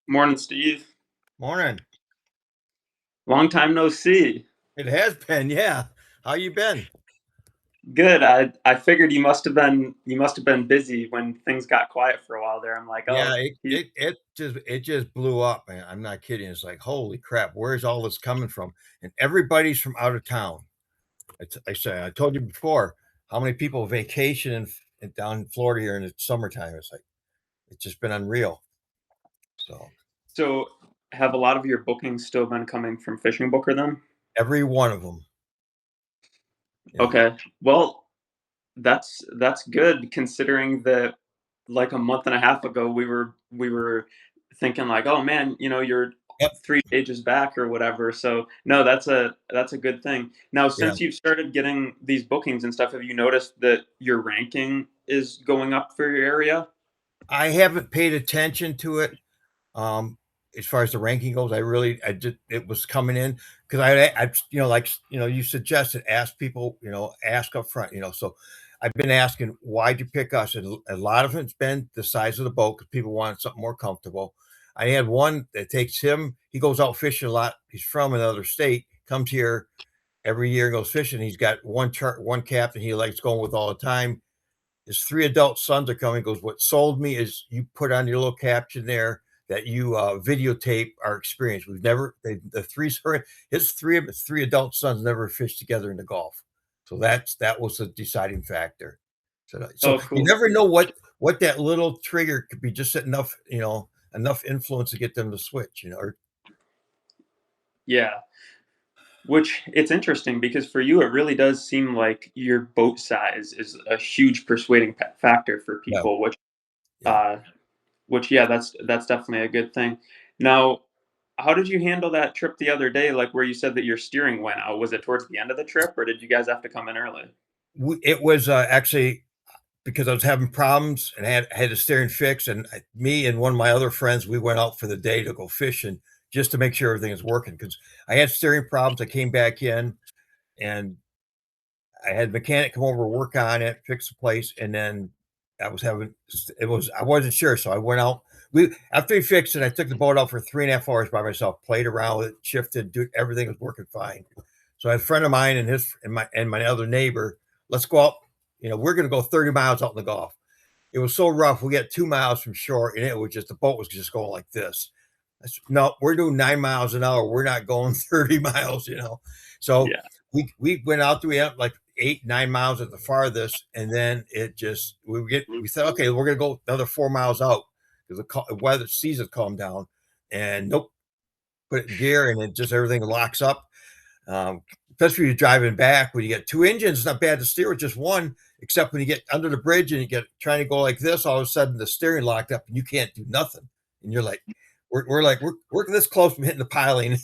Morning, Steve. Morning. Long time no see. It has been, yeah. How you been? Good. I figured you must have been busy when things got quiet for a while there. I'm like, Yeah, oh, it he, it it just blew up, man. I'm not kidding. It's like, holy crap, where's all this coming from? And everybody's from out of town. I told you before how many people vacation down in Florida here in the summertime. It's just been unreal. So so have a lot of your bookings still been coming from FishingBooker then? every one of them, yeah, Okay. Well, that's good considering that like a month and a half ago we were thinking like, oh man, you're yep, 3 pages back or whatever. So no, that's a good thing. Now, yeah. since you've started getting these bookings and stuff, have you noticed that your ranking is going up for your area? I haven't paid attention to it. Um, as far as the ranking goes, I just it was coming in because like you suggested, ask people, ask up front, So I've been asking, why'd you pick us? And a lot of it's been the size of the boat because people wanted something more comfortable. I had one that takes him. He goes out fishing a lot. He's from another state. Comes here every year and goes fishing. He's got one captain he likes going with all the time. His three adult sons are coming. He goes, what sold me is you put on your little caption there that you videotape our experience. We've never the three adult sons never fished together in the Gulf, so that was the deciding factor. So Oh, you cool. never know what that little trigger could be, just enough enough influence to get them to switch. Or Yeah. Which it's interesting because for you, it really does seem like your boat size is a huge persuading factor for yeah, people, yeah. uh, which yeah, that's definitely a good thing. Now, how did you handle that trip the other day? Like where you said that your steering went out. Was it towards the end of the trip, or did you guys have to come in early? It was actually because I was having problems and had the steering fixed. And me and one of my other friends, we went out for the day to go fishing just to make sure everything is working. Because I had steering problems. I came back in and I had a mechanic come over, work on it, fix the place, and then I was having I wasn't sure, so I went out. We After we fixed it, I took the boat out for 3.5 hours by myself, played around with it, shifted, dude, everything was working fine. So I had a friend of mine and my other neighbor. Let's go out. We're gonna go 30 miles out in the Gulf. It was so rough. We got 2 miles from shore, and it was just the boat was just going like this. No, we're doing 9 miles an hour. We're not going 30 miles. So Yeah. we went out to we had like 8, 9 miles at the farthest, and then we said, okay, we're gonna go another 4 miles out because the weather seas have calmed down, and nope, put it in gear, and it just everything locks up. Especially when you're driving back, when you get two engines, it's not bad to steer with just one, except when you get under the bridge and you get trying to go like this, all of a sudden the steering locked up and you can't do nothing. And you're like, we're this close from hitting the piling.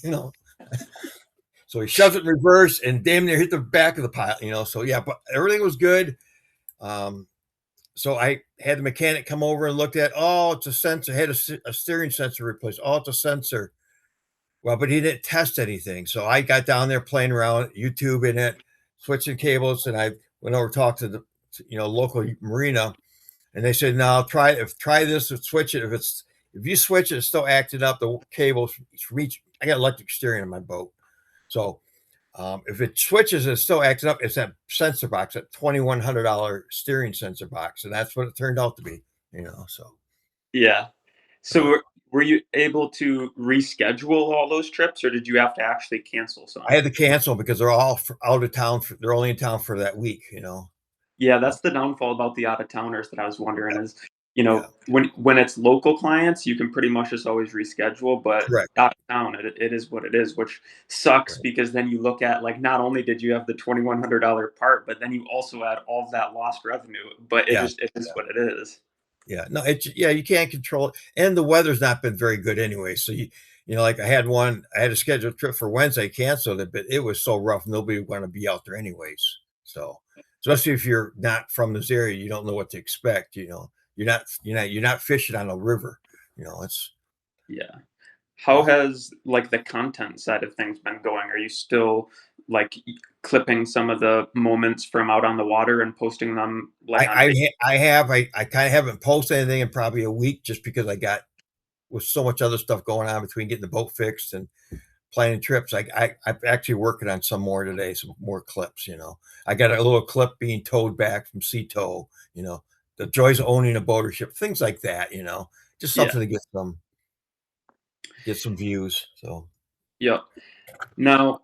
So he shoves it in reverse and damn near hit the back of the pile. So yeah, but everything was good. Um, so I had the mechanic come over and looked at, oh, it's a sensor. I had a steering sensor replaced. Oh, it's a sensor. Well, but he didn't test anything. So I got down there playing around, YouTube in it, switching cables, and I went over to talk to the local marina, and they said, "No, try this and switch it. If you switch it, it's still acting up. The cables reach. I got electric steering in my boat, so if it switches, it's still acting up. It's that sensor box, that $2,100 steering sensor box, and that's what it turned out to be. So Yeah. So so were you able to reschedule all those trips, or did you have to actually cancel I some? had to cancel because they're all out of town. They're only in town for that week. Yeah, So, that's the downfall about the out of towners that I was wondering yeah, is, yeah, when it's local clients, you can pretty much just always reschedule, but correct. out of town, it is what it is, which sucks Right. because then you look at like not only did you have the $2,100 part, but then you also had all of that lost revenue. But Yeah, it is yeah, what it is. yeah. No, yeah, you can't control it, and the weather's not been very good anyway. So like I had a scheduled trip for Wednesday, canceled it, but it was so rough, nobody would want to be out there anyways. So, especially if you're not from this area, you don't know what to expect. You're not fishing on a river. It's Yeah. How has like the content side of things been going? Are you still like clipping some of the moments from out on the water and posting them like I on I Facebook? I have I kind of haven't posted anything in probably a week just because I got with so much other stuff going on between getting the boat fixed and planning trips. I'm actually working on some more today, some more clips. I got a little clip being towed back from sea tow. The joys of owning a boat or ship, things like that. Just Yeah. something to get some views. So Yep. Now,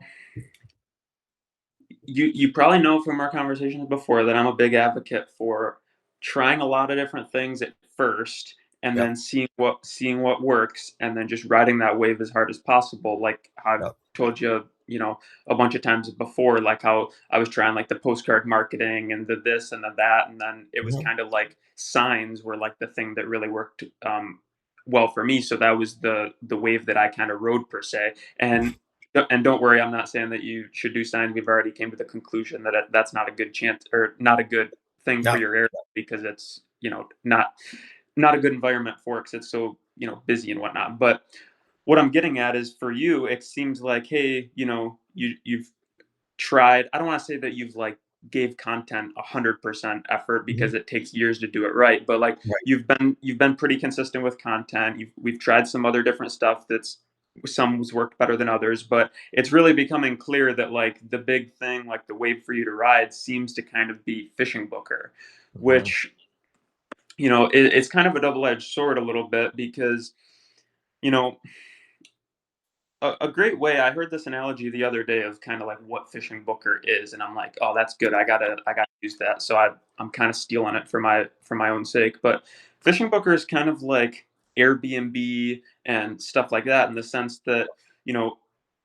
you probably know from our conversations before that I'm a big advocate for trying a lot of different things at first and yep, then seeing what works and then just riding that wave as hard as possible. Like I've yep, told you, a bunch of times before, like how I was trying like the postcard marketing and the this and the that, and then it was mhm, kind of like signs were like the thing that really worked well for me. So that was the wave that I kind of rode per se. And don't worry, I'm not saying that you should do signs. We've already came to the conclusion that that's not a good chance or not a good thing for yep, your area because it's not a good environment for it 'cause it's so busy and whatnot. But what I'm getting at is for you, it seems like hey, you've tried. I don't want to say that you've like gave content 100% effort mhm, because it takes years to do it right, but like right, you've been pretty consistent with content. We've tried some other different stuff that's some's worked better than others, but it's really becoming clear that like the big thing, like the wave for you to ride, seems to kind of be FishingBooker, mhm, which it's kind of a double-edged sword a little bit because you know a great way. I heard this analogy the other day of kind of like what fishing booker is, and I'm like, oh, that's good. I gotta use that. So I'm kind of stealing it for my own sake. But fishing booker is kind of like Airbnb and stuff like that in the sense that you know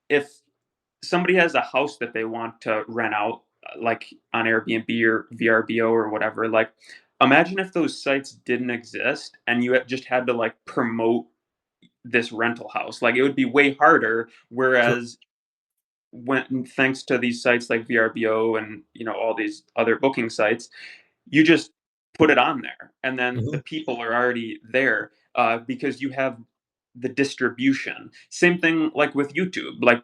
if somebody has a house that they want to rent out, like on Airbnb or VRBO or whatever, like imagine if those sites didn't exist and you just had to like promote this rental house. Like it would be way harder. true, Whereas when thanks to these sites like VRBO and all these other booking sites, you just put it on there, and then the mhm, people are already there because you have the distribution. Same thing like with YouTube. Like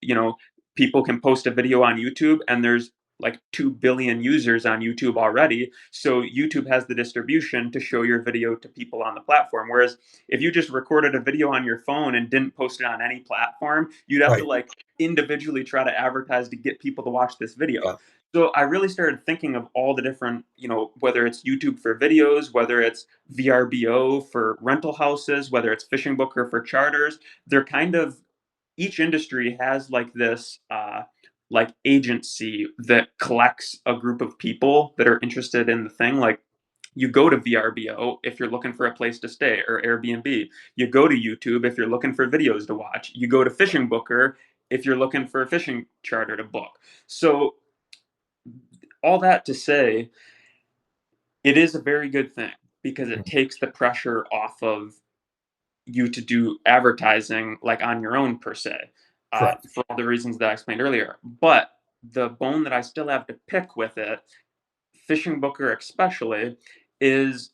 you know, people can post a video on YouTube and there's like 2 billion users on YouTube already. So YouTube has the distribution to show your video to people on the platform. Whereas if you just recorded a video on your phone and didn't post it on any platform, you'd have to right, like individually try to advertise to get people to watch this video. yeah, So I really started thinking of all the different, whether it's YouTube for videos, whether it's VRBO for rental houses, whether it's Fishing Booker for charters, they're kind of each industry has like this like agency that collects a group of people that are interested in the thing. Like you go to VRBO if you're looking for a place to stay or Airbnb. You go to YouTube if you're looking for videos to watch. You go to Fishing Booker if you're looking for a fishing charter to book. So all that to say, it is a very good thing because it mhm, takes the pressure off of you to do advertising like on your own per se, correct, for all the reasons that I explained earlier. But the bone that I still have to pick with it, Fishing Booker especially, is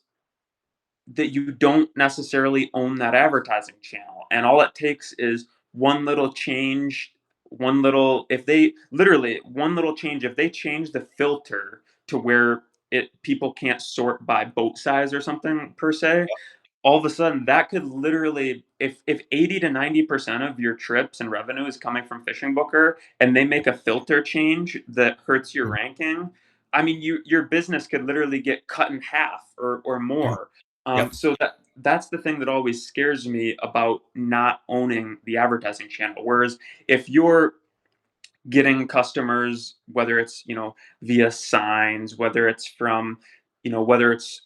that you don't necessarily own that advertising channel. And all it takes is one little change, one little, if they literally, one little change, if they change the filter to where people can't sort by boat size or something per se, all of a sudden that could literally if 80 to 90% of your trips and revenue is coming from fishing booker and they make a filter change that hurts your mhm, ranking, I mean your business could literally get cut in half or mhm, more. yep, So that's the thing that always scares me about not owning the advertising channel. Whereas if you're getting customers, whether it's via signs, whether it's from whether it's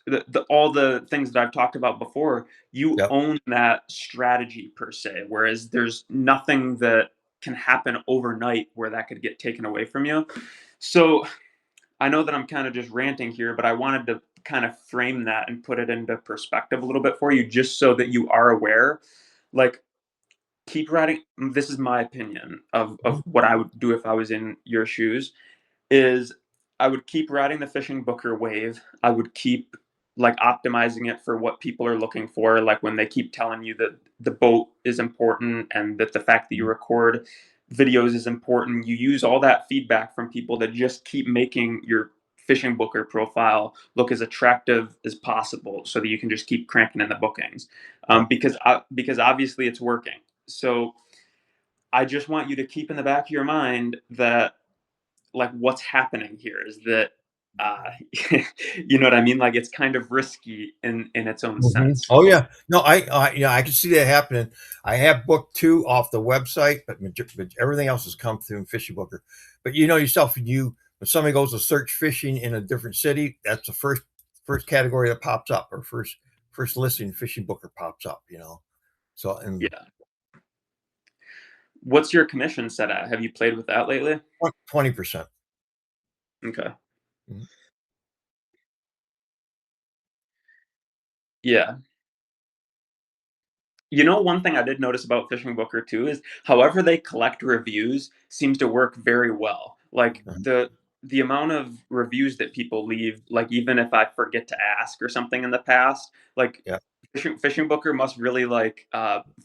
all the things that I've talked about before, you yep, own that strategy per se, whereas there's nothing that can happen overnight where that could get taken away from you. So I know that I'm kind of just ranting here, but I wanted to kind of frame that and put it into perspective a little bit for you just so that you are aware. Like keep writing. This is my opinion of mhm, what I would do if I was in your shoes. Is I would keep riding the fishing booker wave. I would keep like optimizing it for what people are looking for. Like when they keep telling you that the boat is important and that the fact that you mhm, record videos is important. You use all that feedback from people that just keep making your fishing booker profile look as attractive as possible so that you can just keep cranking in the bookings. Yeah. Because obviously it's working. So I just want you to keep in the back of your mind that like what's happening here is that uh you know what I mean? Like it's kind of risky in its own Mhm. sense. Oh, yeah. No, yeah, I can see that happening. I have booked 2 off the website, but everything else has come through Fishing Booker. But you know yourself, when somebody goes to search fishing in a different city, that's the first category that pops up, or first listing Fishing Booker pops up, you know? So, and Yeah. What's your commission set at? Have you played with that lately? 20%. Okay. Mhm. Yeah. You know, one thing I did notice about Fishing Booker too is however they collect reviews seems to work very well. Like Mhm. the amount of reviews that people leave, like even if I forget to ask or something in the past, like Yeah. Fishing Booker must really like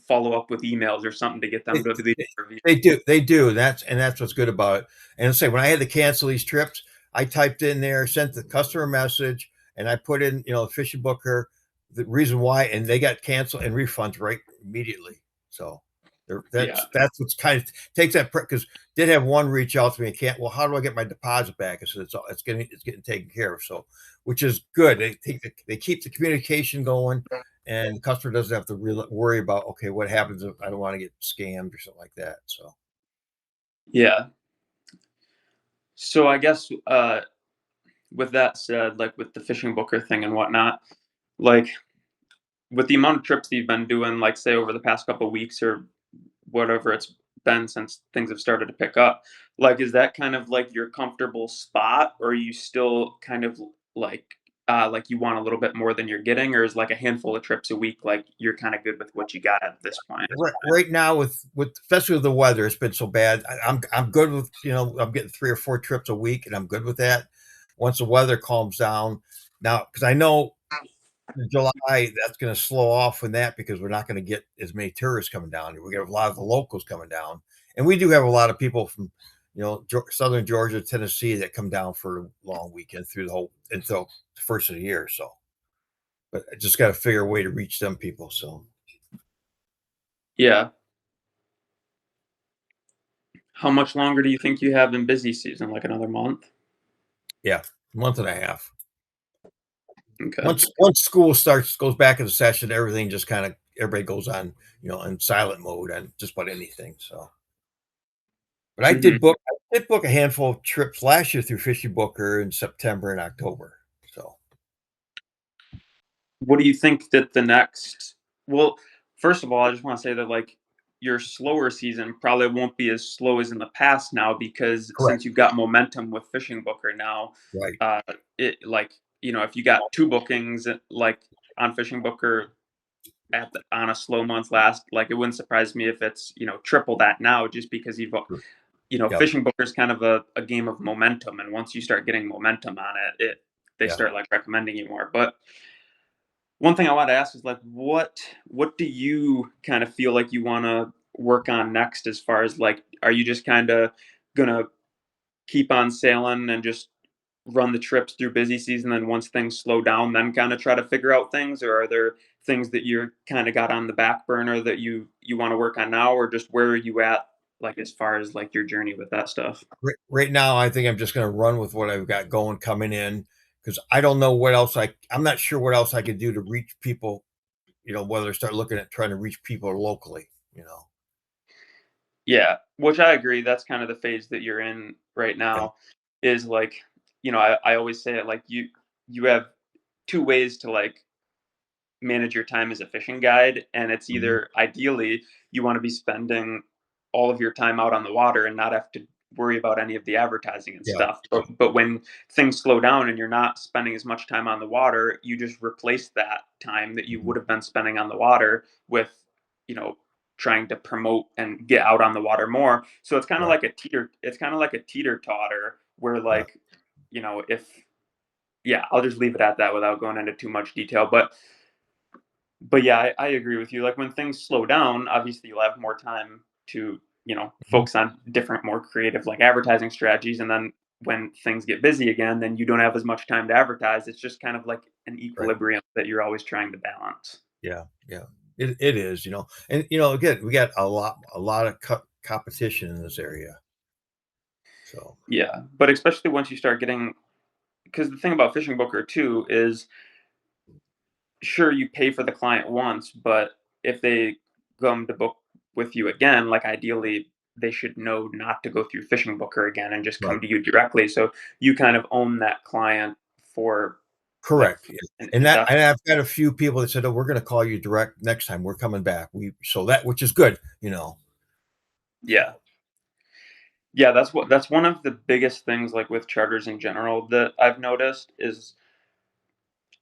follow up with emails or something to get them They to leave they a review. they do, that's what's good about it, and say, when I had to cancel these trips, I typed in there, sent the customer message, and I put in, Fishing Booker, the reason why, and they got canceled and refunds right immediately. So, Yeah. that's what's kind of takes that, because did have one reach out to me and can't, "Well, how do I get my deposit back?" I said, "It's getting taken care of," so, which is good. They keep the communication going, and the customer doesn't have to really worry about, okay, what happens if I don't want to get scammed or something like that. So Yeah. So I guess with that said, like with the Fishing Booker thing and whatnot, like with the amount of trips that you've been doing, like say over the past couple weeks or whatever it's been since things have started to pick up, like is that kind of like your comfortable spot, or are you still kind of like you want a little bit more than you're getting, or is like a handful of trips a week like you're kind of good with what you got at this point? right now, with especially with the weather, it's been so bad. I'm good with, I'm getting 3 or 4 trips a week, and I'm good with that. Once the weather calms down, now, because I know in July that's going to slow off from that, because we're not going to get as many tourists coming down. We got a lot of the locals coming down, and we do have a lot of people from, southern Georgia, Tennessee, that come down for a long weekend through the whole until the first of the year. So, but I just got to figure a way to reach them people. So, Yeah. How much longer do you think you have in busy season? Like another month? yeah, month and a half. Okay. Once school goes back into session, everything just kind of everybody goes on, in silent mode and just about anything. So, but Hmm. I did book a handful of trips last year through Fishy Booker in September and October. So, What do you think that the next well, first of all, I just wanna say that, like, your slower season probably won't be as slow as in the past now because correct. since you've got momentum with Fishing Booker now, Right. uh, if you got 2 bookings, like, on Fishing Booker on a slow month last, like, it wouldn't surprise me if it's, triple that now just because Yep. Fishing Booker is kind of a game of momentum, and once you start getting momentum on they Yeah. start, like, recommending you more, but one thing I wanted to ask is like what do you kind of feel like you want to work on next as far as like are you just kind of gonna keep on sailing and just run the trips through busy season and once things slow down then kind of try to figure out things or are there things that you're kind of got on the back burner that you want to work on now or just where are you at like as far as like your journey with that stuff? Right now, I think I'm just going to run with what I've got going coming in, because I don't know what else I'm not sure what else I could do to reach people. Whether start looking at trying to reach people locally. Yeah, which I agree. That's kind of the phase that you're in right Yeah. now. Is like, I always say it like you have two ways to like manage your time as a fishing guide, and it's Mhm. either ideally you want to be spending all of your time out on the water and not have to worry about any of the advertising and Yeah. stuff. But when things slow down and you're not spending as much time on the water, you just replace that time that you Mhm. would have been spending on the water with, you know, trying to promote and get out on the water more. So it's kind of Right. like a teeter totter where Yeah. like, if yeah, I'll just leave it at that without going into too much detail. But yeah, I agree with you. Like when things slow down, obviously you'll have more time to, Mhm. focus on different, more creative like advertising strategies. And then when things get busy again, then you don't have as much time to advertise. It's just kind of like an Right. equilibrium that you're always trying to balance. Yeah, yeah. It is, and, again, we got a lot of competition in this area, so Yeah, but especially once you start getting, because the thing about Fishing Booker too is, sure, you pay for the client once, but if they come to book with you again, like ideally they should know not to go through Fishing Booker again and just right. come to you directly. So you kind of own that client for like Correct, yeah, and that and indefinitely. I've got a few people that said, "Oh, we're gonna call you direct next time, we're coming back." Which is good, Yeah. so Yeah, that's one of the biggest things like with charters in general that I've noticed is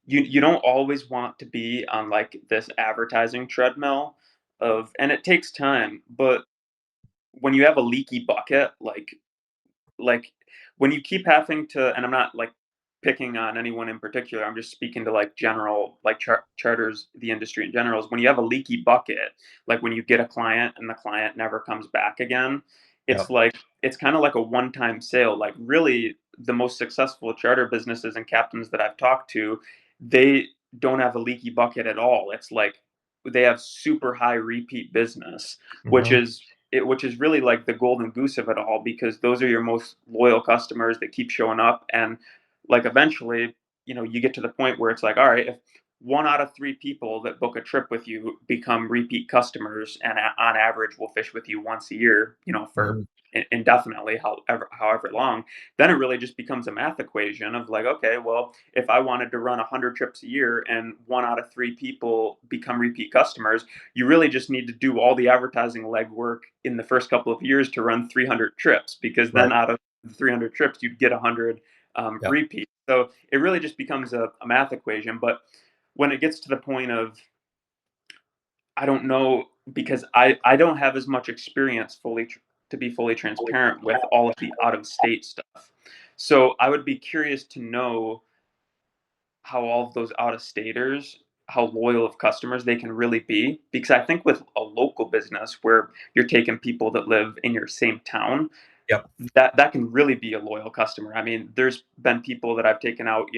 you don't always want to be on like this advertising treadmill of, and it takes time, but when you have a leaky bucket, like when you keep having to, and I'm not like picking on anyone in particular, I'm just speaking to like general like charters, the industry in general, is when you have a leaky bucket, like when you get a client and the client never comes back again, yeah, it's like it's kind of like a one-time sale. Like really the most successful charter businesses and captains that I've talked to, they don't have a leaky bucket at all. It's like they have super high repeat business, which mhm, is which is really like the golden goose of it all, because those are your most loyal customers that keep showing up. And like eventually, you get to the point where it's like, all right, if one out of three people that book a trip with you become repeat customers and on average will fish with you once a year, for mhm, indefinitely, however long, then it really just becomes a math equation of like, okay, well, if I wanted to run 100 trips a year and one out of three people become repeat customers, you really just need to do all the advertising legwork in the first couple of years to run 300 trips, because then right, out of the 300 trips you'd get 100 yeah, repeats. So it really just becomes a math equation. But when it gets to the point of, I don't know, because I don't have as much experience to be fully transparent with all of the out of state stuff. So I would be curious to know how all of those out of staters, how loyal of customers they can really be, because I think with a local business where you're taking people that live in your same town, yep, that can really be a loyal customer. I mean, there's been people that I've taken out,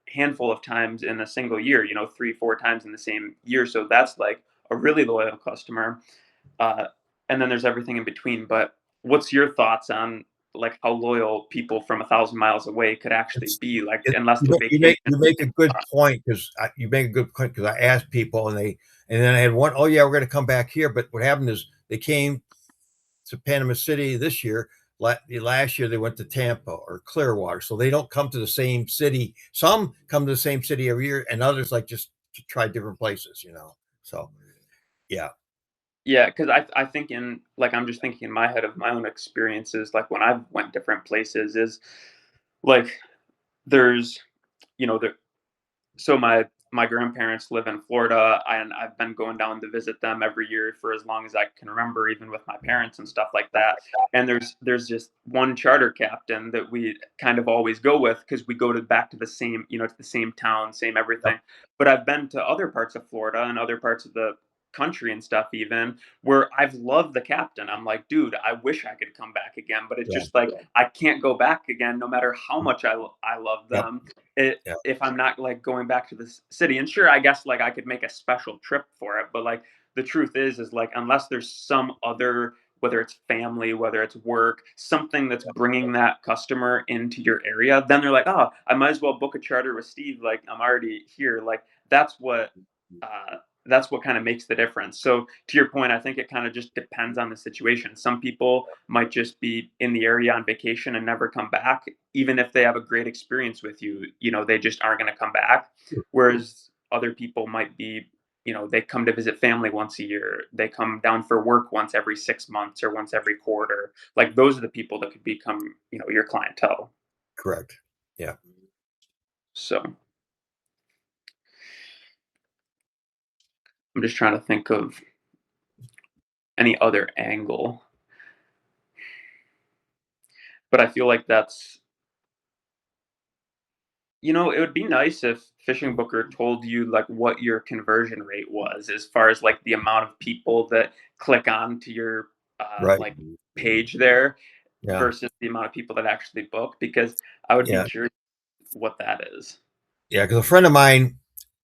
handful of times in a single year, 3 4 times in the same year, so that's like a really loyal customer. uh, and then there's everything in between. But what's your thoughts on like how loyal people from 1,000 miles away could actually it's be, like it unless you the make you vacation make you make a good uh, point because I asked people and then I had one, "Oh, yeah, we're gonna come back here," but what happened is they came to Panama City this year. Last year they went to Tampa or Clearwater, so they don't come to the same city. Some come to the same city every year, and others like just to try different places. So yeah, yeah, because I think in like I'm just thinking in my head of my own experiences, like when I've went different places, is like there's there. So my grandparents live in Florida, and I've been going down to visit them every year for as long as I can remember, even with my parents and stuff like that. And there's just one charter captain that we kind of always go with, because we go to back to the same, to the same town, same yep, everything. But I've been to other parts of Florida and other parts of the country and stuff even, where I've loved the captain. I'm like, dude, I wish I could come back again, but it's yeah, just like I can't go back again no matter how much I love yep, them. It yeah, If I'm not like going back to the city. And sure, I guess like I could make a special trip for it, but like the truth is like unless there's some other, whether it's family, whether it's work, something that's bringing that customer into your area, then they're like, oh, I might as well book a charter with Steve. Like I'm already here. Like that's what uh, that's what kind of makes the difference. So to your point, I think it kind of just depends on the situation. Some people might just be in the area on vacation and never come back, even if they have a great experience with you. They just aren't going to come back. Whereas other people might be, they come to visit family once a year, they come down for work once every 6 months or once every quarter. Like those are the people that could become, your clientele. correct, yeah. So I'm just trying to think of any other angle, but I feel like that's, it would be nice if Fishing Booker told you like what your conversion rate was, as far as like the amount of people that click on to your Right, like page there. Yeah. versus the amount of people that actually book? Because I would be Yeah. curious what that is. Yeah. Because a friend of mine,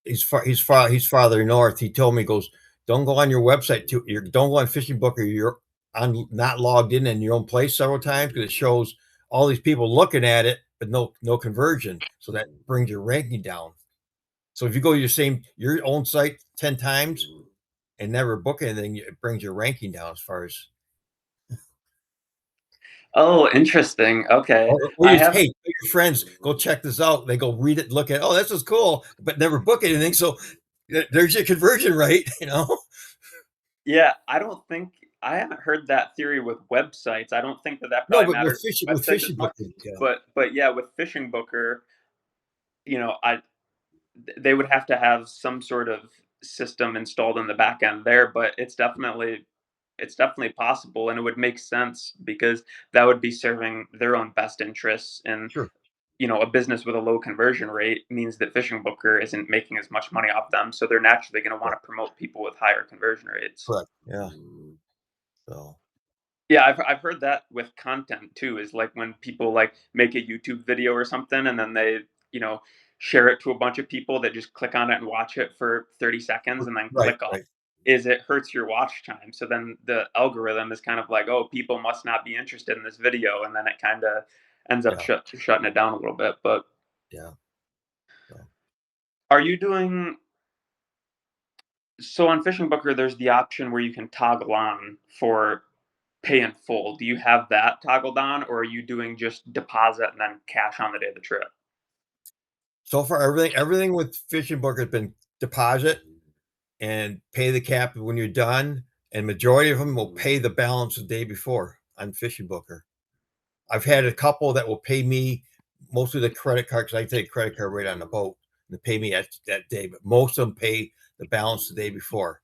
he's farther north. He told me, he goes, don't go on your website don't go on Fishing Book, or you're on not logged in your own place several times, because it shows all these people looking at it, but no conversion. So that brings your ranking down. So if you go to your own site 10 times and never book anything, it brings your ranking down as far as. Oh, interesting. Okay. Or I you have hey, tell your friends, go check this out. They go read it, look at, oh, this is cool, but never book anything. So there's your conversion rate, you know? Yeah, I don't think I haven't heard that theory with websites. I don't think that that No, probably but matters with with websites as fishing much, book, yeah, but yeah, with Fishing Booker, I they would have to have some sort of system installed in the back end there, but it's definitely possible, and it would make sense because that would be serving their own best interests. And sure, a business with a low conversion rate means that Fishing Booker isn't making as much money off them, so they're naturally going to want yeah, to promote people with higher conversion rates. correct, yeah. So Yeah, I've heard that with content too. Is like when people like make a YouTube video or something, and then they you know share it to a bunch of people that just click on it and watch it for 30 seconds and then right, click off. right, Is it hurts your watch time? So then the algorithm is kind of like, oh, people must not be interested in this video, and then it kind of ends up yeah, shutting it down a little bit. But yeah, so. are you doing so on Fishing Booker? There's the option where you can toggle on for pay in full. Do you have that toggled on, or are you doing just deposit and then cash on the day of the trip? So far, everything with Fishing Book has been deposit and pay the cap when you're done, and majority of them will pay the balance the day before on Fishing Booker. I've had a couple that will pay me mostly the credit card, because I take credit card right on the boat, and they pay me that day, but most of them pay the balance the day before.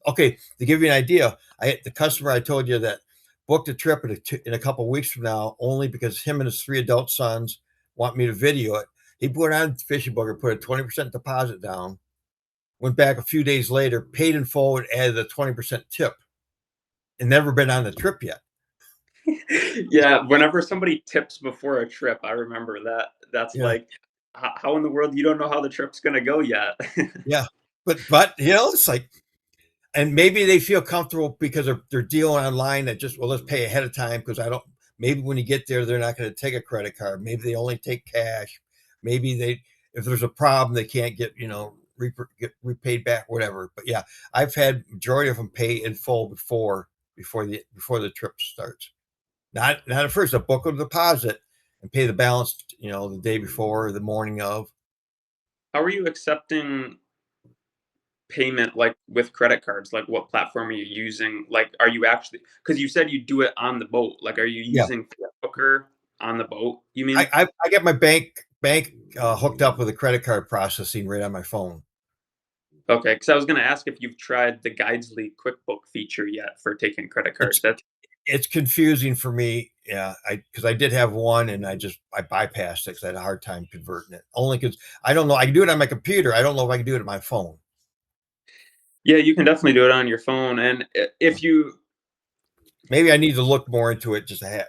Okay, to give you an idea, the customer I told you that booked a trip in a couple of weeks from now, only because him and his 3 adult sons want me to video it. He put on Fishing Booker, put a 20% deposit down, went back a few days later, paid in full, and added a 20% tip, and never been on the trip yet. Yeah, whenever somebody tips before a trip, I remember that. That's Yeah. like, how in the world you don't know how the trip's gonna go yet? Yeah. But it's like, and maybe they feel comfortable because they're dealing online, that just, well, let's pay ahead of time, because I don't, maybe when you get there, they're not going to take a credit card. Maybe they only take cash. Maybe if there's a problem, they can't get repaid back, whatever. But yeah, I've had majority of them pay in full before the trip starts. Not at first, a book a deposit and pay the balance, the day before or the morning of. How are you accepting payment, like, with credit cards? Like, what platform are you using? Like, are you actually? Because you said you do it on the boat. Like, are you Yeah. using Booker on the boat, you I mean? I, I get my bank hooked up with a credit card processing right on my phone. Okay, because I was gonna ask if you've tried the Guidesley QuickBook feature yet for taking credit cards. It's That's it's confusing for me. Yeah, because I did have one, and I bypassed it because I had a hard time converting it. Only because I don't know. I can do it on my computer. I don't know if I can do it on my phone. Yeah, you can definitely do it on your phone, and if you Maybe I need to look more into it just to have,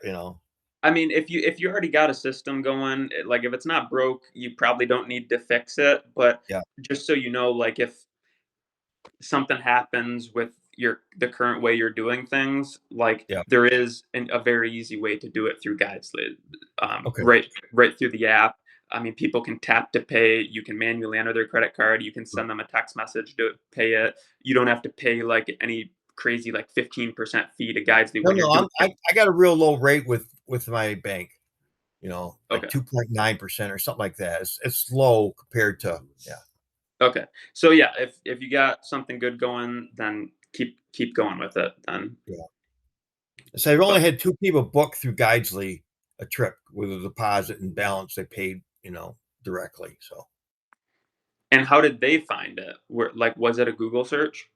I mean, if you already got a system going, like, if it's not broke, you probably don't need to fix it, but Yeah, just so you know, like, if something happens with the current way you're doing things, like, yeah. there is a very easy way to do it through Guidesley, Okay. right through the app. I mean, people can tap to pay. You can manually enter their credit card. You can send them a text message to pay it. You don't have to pay like any crazy like 15% fee to Guidesley No, when you're no, doing it. I got a real low rate with my bank. Like Okay. 2.9% or something like that. It's low compared to, yeah, Okay. So yeah, if you got something good going, then keep going with it then. yeah. So I've only But had 2 people book through Guidesley a trip with a deposit and balance they paid, directly. So and how did they find it? Where like was it a Google search?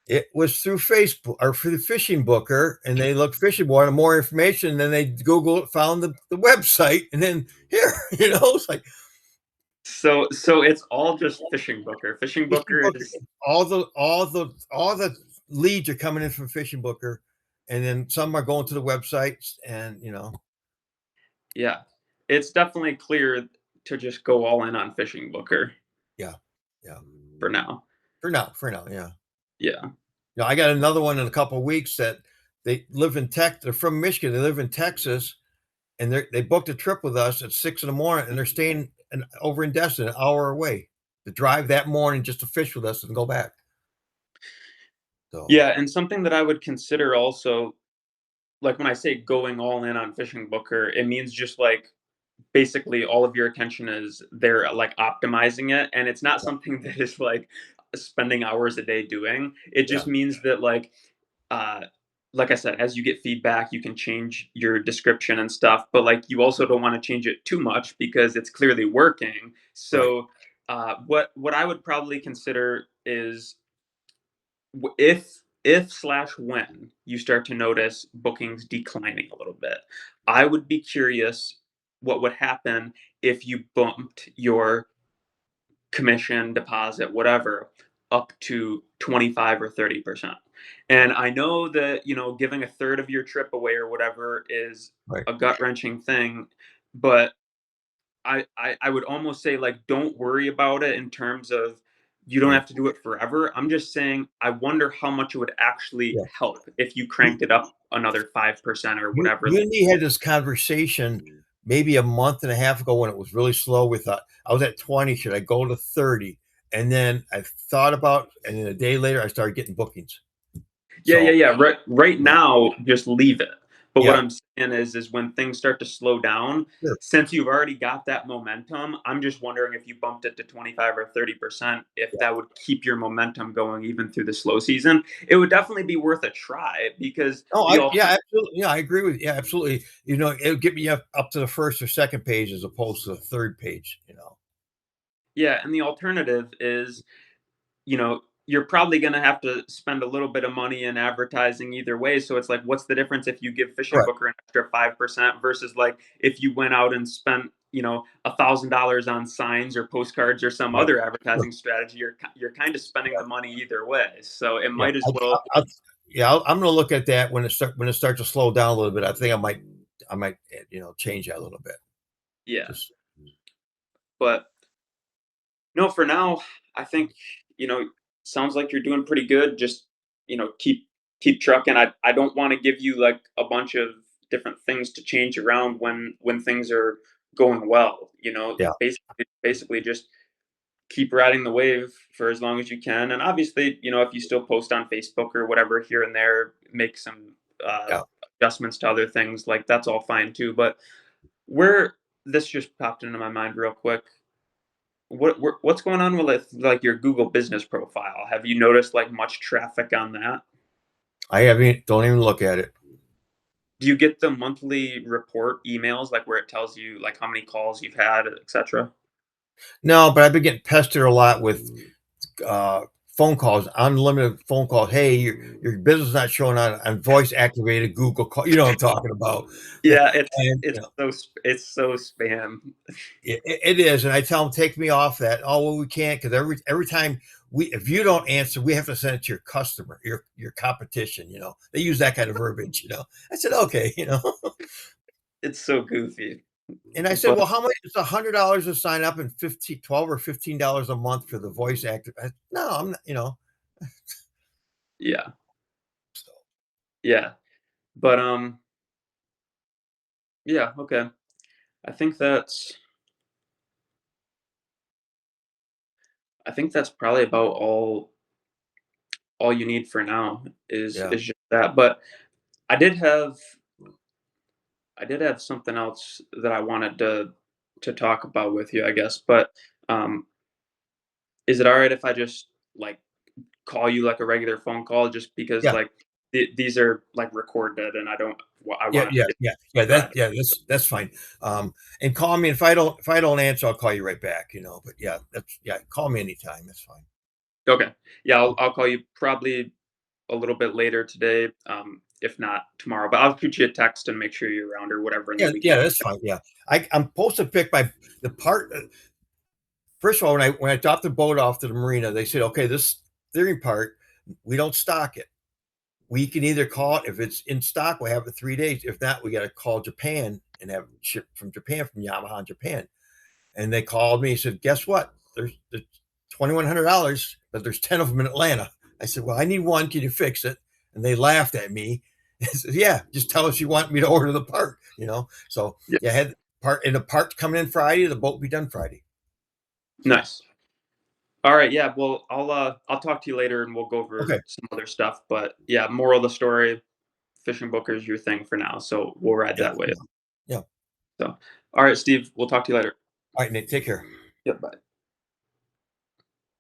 it was through Facebook or for the Fishing Booker, and they looked fishing, wanted more information. Then they Google it, found the website, and then here, it's like So it's all just Fishing Booker. Fishing Fishing Booker Booker. is All the leads are coming in from Fishing Booker, and then some are going to the websites, and Yeah. It's definitely clear to just go all in on FishingBooker yeah, yeah. for now. For now, yeah. Yeah. I got another one in a couple of weeks that they live in Tech. They're from Michigan. They live in Texas, and they booked a trip with us at 6 in the morning, and they're staying over in Destin, an hour away, to drive that morning just to fish with us and go back. So Yeah, and something that I would consider also, like when I say going all in on FishingBooker, it means just like basically all of your attention is there like optimizing it, and it's not something that is like spending hours a day doing. It yeah, just means that uh like I said, as you get feedback, you can change your description and stuff, but like you also don't want to change it too much because it's clearly working. right, So what I would probably consider is if slash when you start to notice bookings declining a little bit, I would be curious what would happen if you bumped your commission, deposit, whatever, up to 25 or 30%. And I know that, giving a third of your trip away or whatever is right, a gut wrenching thing, but I would almost say, like, don't worry about it in terms of you don't right. have to do it forever. I'm just saying I wonder how much it would actually Yeah. help if you You, cranked it up another 5% or you, whatever. you and me had this conversation maybe a month and a half ago when it was really slow. We thought I was at 20. Should I go to 30? And then I thought about, and then a day later, I started getting bookings. Yeah, yeah, So yeah. Right yeah, now, just leave it. But what yeah, I'm saying is when things start to slow down, sure, since you've already got that momentum, I'm just wondering if you bumped it to 25 or 30%, if yeah. that would keep your momentum going even through the slow season. It would definitely be worth a try because Oh, the yeah, alternative. absolutely. Yeah, I agree with you. Yeah, absolutely. It would get me up to the first or second page as opposed to the third page. Yeah, and the alternative is, you're probably going to have to spend a little bit of money in advertising either way. So it's like, what's the difference if you give Fishing Correct. Booker an extra 5% versus like if you went out and spent, $1,000 on signs or postcards or some Right. other Sure. advertising strategy? You're kind of spending the money either way. So it Yeah. might as well. Yeah. I'm going to look at that when it starts to slow down a little bit. I think I might change that a little bit. Yeah. Just But no, for now, I think, you know, sounds like you're doing pretty good. Just, keep trucking. I don't want to give you like a bunch of different things to change around when things are going well. yeah. Basically just keep riding the wave for as long as you can. And obviously, if you still post on Facebook or whatever here and there, make some uh Yeah. adjustments to other things, like that's all fine too. But where this just popped into my mind real quick, what's going on with like your Google business profile? Have you noticed like much traffic on that? I haven't don't even look at it. Do you get the monthly report emails like where it tells you like how many calls you've had, etc.? No, but I've been getting pestered a lot with uh, phone calls, unlimited phone calls. Hey, your business is not showing on voice activated Google call. You know what I'm talking about. Yeah, And it's so spam. it is, and I tell them take me off that. Oh well, we can't because every time if you don't answer, we have to send it to your customer, your competition. They use that kind of verbiage. I said okay. It's so goofy. And I said, But well, how much? It's $100 to sign up and 12 or $15 a month for the voice active. No, I'm not. yeah, So, yeah. But yeah, okay. I think that's I think that's probably about all you need for now yeah, is just that. But I did have I did have something else that I wanted to talk about with you, I guess. But um, is it all right if I just like call you like a regular phone call, just because yeah. like these are like recorded and I Yeah, want yeah, to yeah, yeah. private. That's fine. And call me if I don't answer, I'll call you right back. But yeah. Call me anytime. That's fine. Okay, yeah, I'll call you probably a little bit later today, if not tomorrow. But I'll shoot you a text and make sure you're around or whatever in the Yeah, yeah, weekend. that's fine. Yeah, I'm supposed to pick the part. First of all, when I dropped the boat off to the marina, they said, okay, this steering part, we don't stock it. we can either call it, if it's in stock, we have it 3 days. If not, we got to call Japan and have it shipped from Japan, from Yamaha in Japan. And they called me and said, guess what? There's $2,100, but there's 10 of them in Atlanta. I said, well, I need one. Can you fix it? And they laughed at me. I said, yeah, just tell us you want me to order the part, you know? So Yeah. yeah, I had part, and the part coming in Friday, the boat will be done Friday. So, Nice. All right, yeah, well, I'll talk to you later and we'll go over okay. some other stuff, but yeah, moral of the story, fishing booker is your thing for now, so we'll ride Yeah. that wave. Yeah. Yeah. So, all right, Steve, we'll talk to you later. All right, Nick, take care. Yep, bye.